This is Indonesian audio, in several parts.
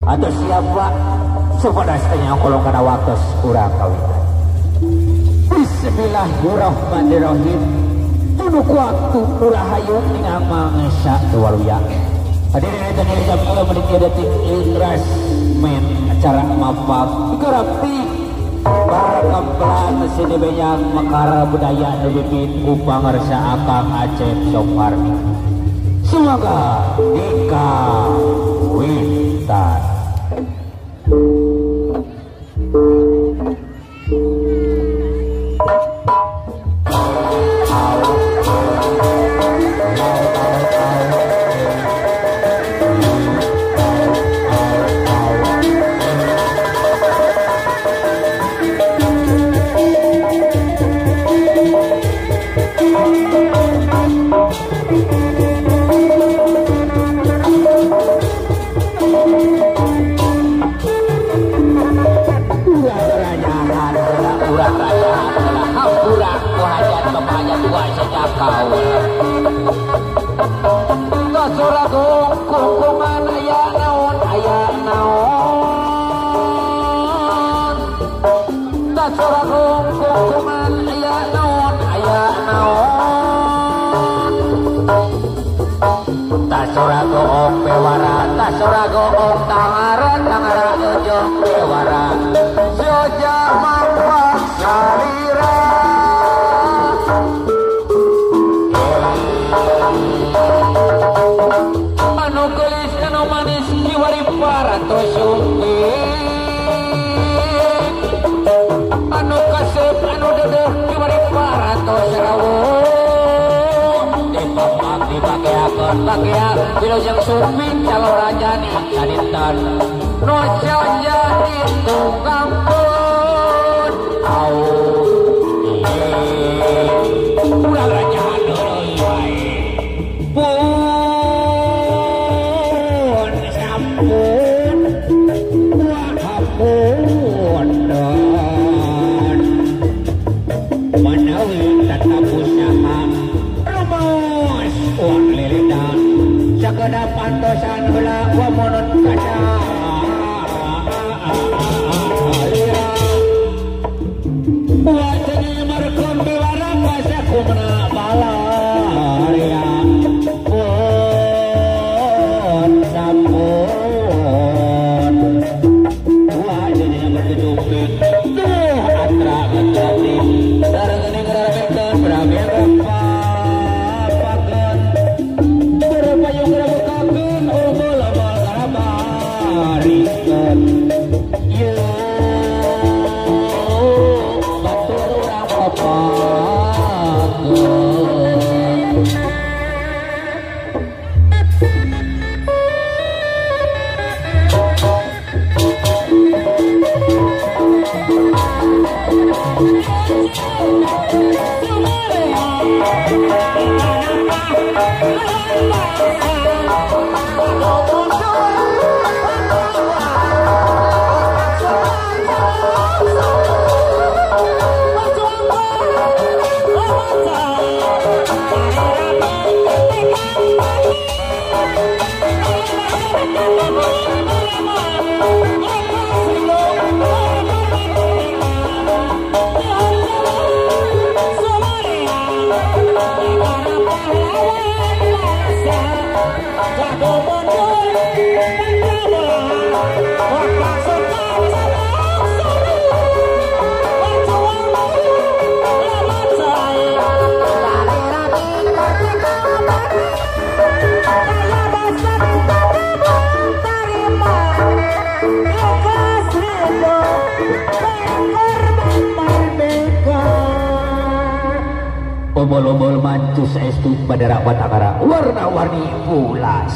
atau siapa sepadastanya kolong kana waktu kurang kawitan. Bismillahirrahmanirrahim. Tunuk waktu urahayu tinggal mangsa waluya. Hadirin dan kami Allah meniti detik ikhlas men acara mapak garapi para kampelan sini banyak mekara budaya nebibit upang rasa akang Acep Sopardi. Semoga dikawitan. Wilujeng suping calon raja nih kaditan nojo jadi tukang pun au ulah raja deui wae pun sampun wahapun dan manawi tetap usaha rumus uang lilitan sakada pantosan heula wa monot kaca buat jadi markom biwara basa kumna balaria pun sampun buat jadi berkecupi tuh atra kecupi darang ini ngeremekan berabian rampa Ombol-ombol mancu saestu badara watakara warna-warni pulas.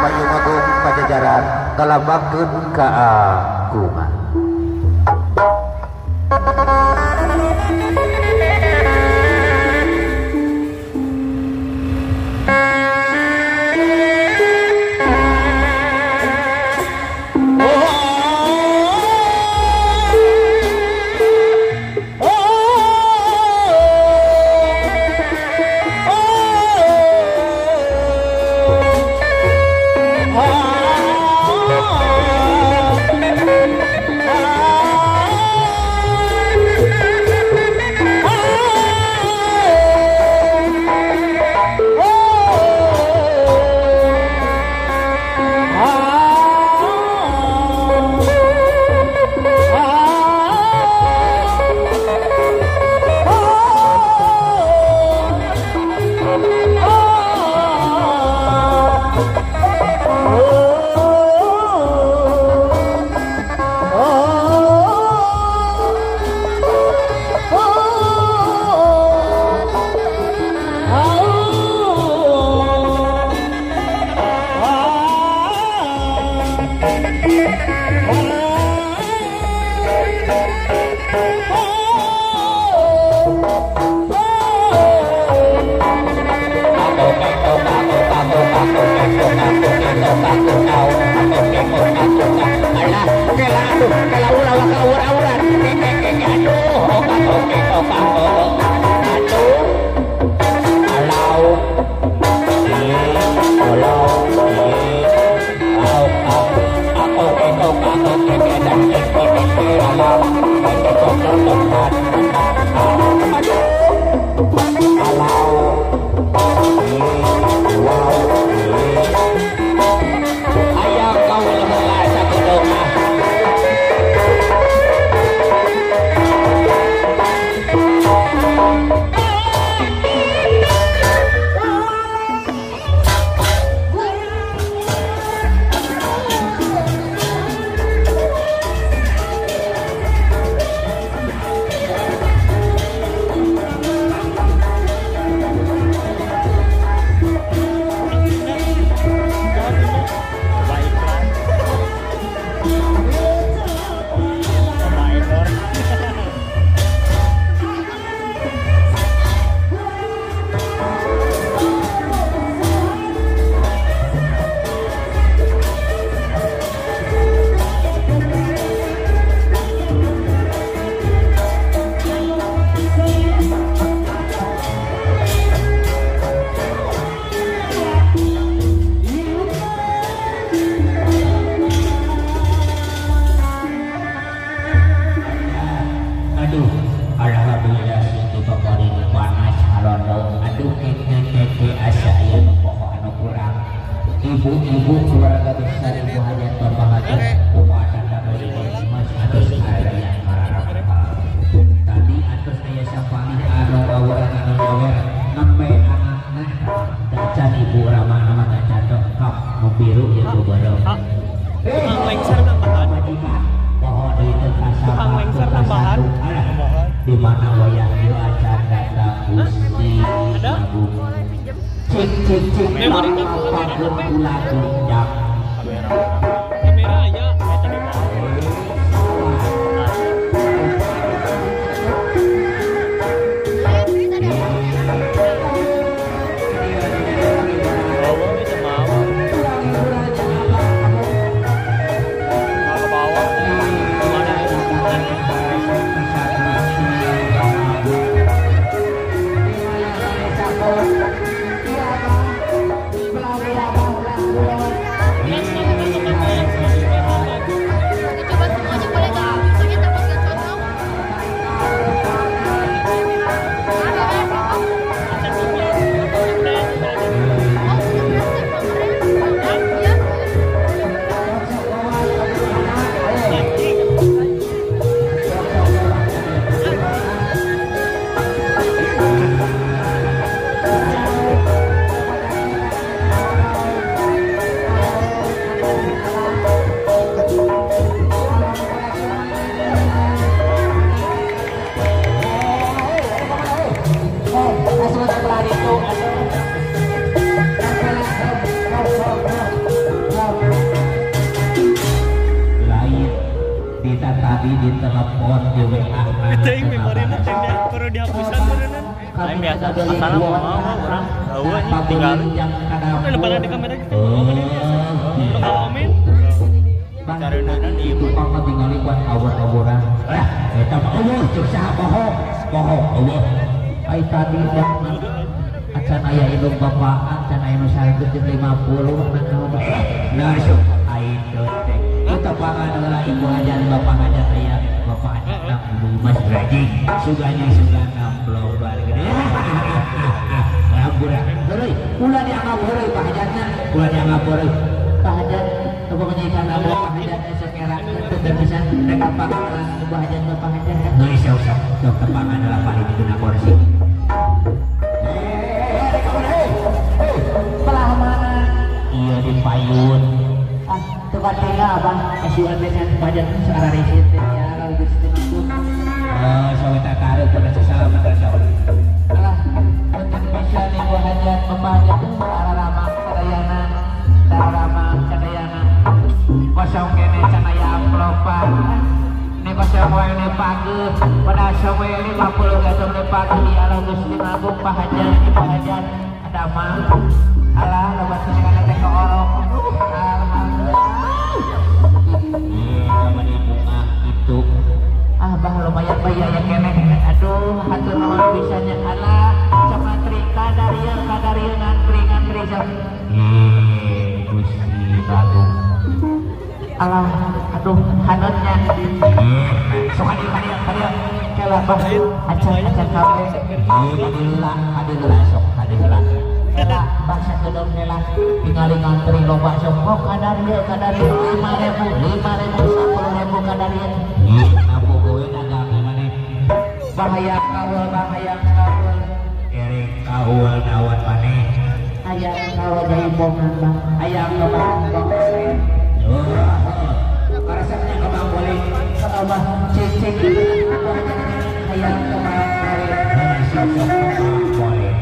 Payung Agung Pajajaran ngalabakeun kaagungan. Ibu-ibu keluarga besar Ibu Hajat Bapak Hajat Upadan Damai Mas atus ada yang marah-marah. Tadi atus aya sapalih anu bawaran anu nyawer nembe anakna dacan Ibu Rama nama dacan kap nu biru ieu bareng. Tukang lengser nambahan. Pohon itu kasar. Tukang lengser nambahan. Di mana wayang ieu acan data Gusti Agung. Cik lama pagem kula gunjak Kamera aya eta di bawah. Bawa itu mau. Ke bawah. Mana Lain biasa, asalnya mau orang tahu aja tinggal. Udah depan di kamera kita ngomongin biasa. Udah ngomongin. Cari nana di ibu. Papa tinggal kuat awur-awuran. Kita mau susah bohong, bohong. Ai tadi acan aya indung bapak, acan aya nu 150 nah sok ai teh. Kita pangan heula ibu ajan bapak ajan aya bapak ajan Mas Raji suganya global gede. Ngabura. Heureui, ulah dianggap heureui Pak Hajanna. Ulah dianggap heureui. Pak Hajan coba menyikan nama Pak Hajan sekera teu bisa rek apa Pak Hajan Bapak Hajan. Geus sok tepangan heula Pak di dina kursi. Belah mana? Iya di payun. Ah, tempat tinggal abang. Kasihan dengan badan searah risit ya kalau Gusti Maksud. Sawe tak karep pada sesalaman rasa. Alah, untuk bisa nih gua hajat membahajat ararama sadayana, dararama sadayana. Kosong kene canaya amplopan. Ini kosong wae ne pageuh, pada sawe 50 gatong ne pageuh di ala Gusti Agung pahajat di pahajat. Ada mah alah loba sing kana teh ka orok alhamdulillah mani bunga itu bah lumayan bayar ya kene aduh hatur nuhun bisanya alah sama tri kadarian ngantri Gusti Agung alah aduh hanutnya sok hadir kela bah acan kabe hadirlah sok hadirlah kela bangsa gedong kela tinggal ngantri loba sok kok kadarieu 5.000 10.000 kadarieu abu goe dagang maneh bahaya kaul erik kaul nawan maneh aya kaul jaibongan bang aya kebang resepnya kebang boleh sama cicing aya kebang boleh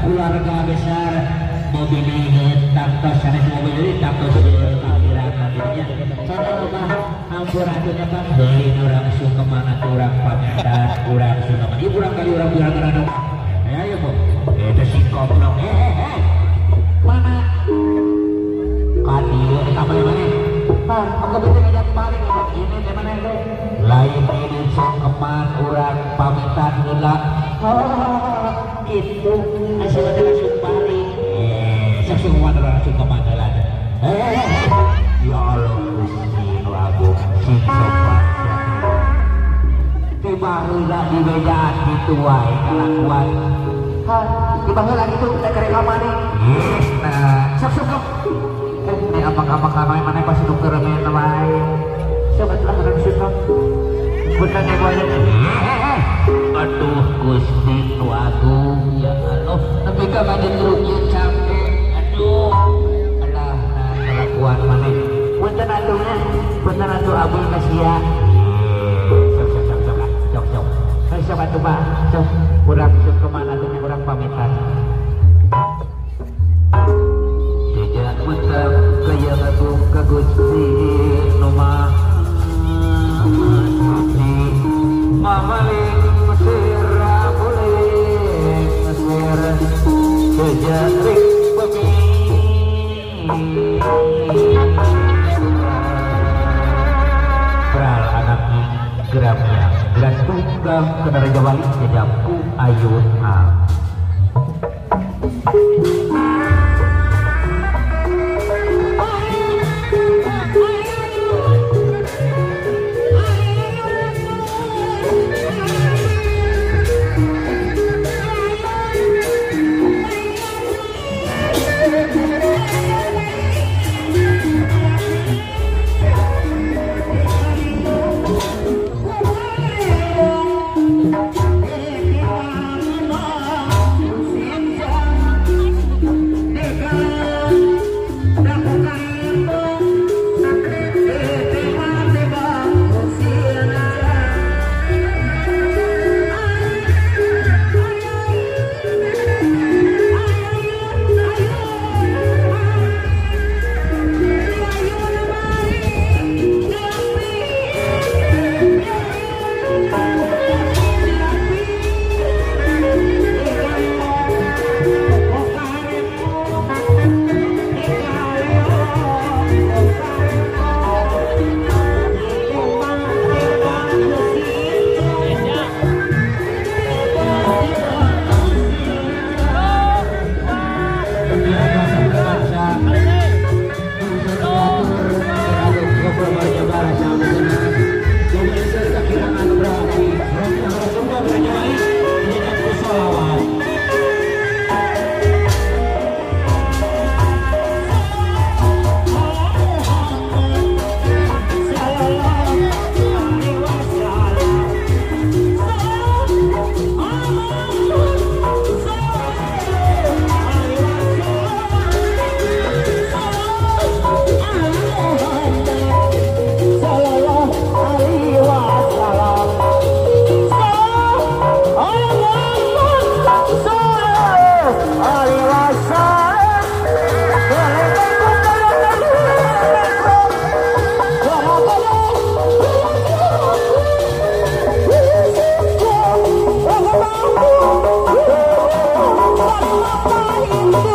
keluarga besar mobil ini taktos sanes mobil ini taktos akhirat nantinya sono mah ampun atunya kan deui urang sungkeman urang pametan urang sungkeman ieu urang kali urang rada ayo Bu eta si goblok mana kadieu eta mana aku bisa ngajak balik ini di mana itu lain ini sungkeman urang pamitan heula itu asal ada langsung balik sungkeman urang sungkeman heula ya Allah Gusti nu agung sing sopan tiba heula di bejaan kitu wae kalakuan tiba heula kitu teh karek kamane nah sok ini apa-apa kanoi mana pasti dokter main wae sobat lah kan susah bener nih wae aduh Gusti nu agung ya Allah tapi ka maneh rugi capek aduh alah kelakuan maneh punten atuhnya punten atuh abdi kasia sok sok atuh Pak sok urang sok kemana atuh urang pamitan mentak kaya agung ka Gusti nu maha suci mamaling sira buling sir sejarik bumi beral anak geramnya geras tunggang kenara jawali jajamku ayun Bye.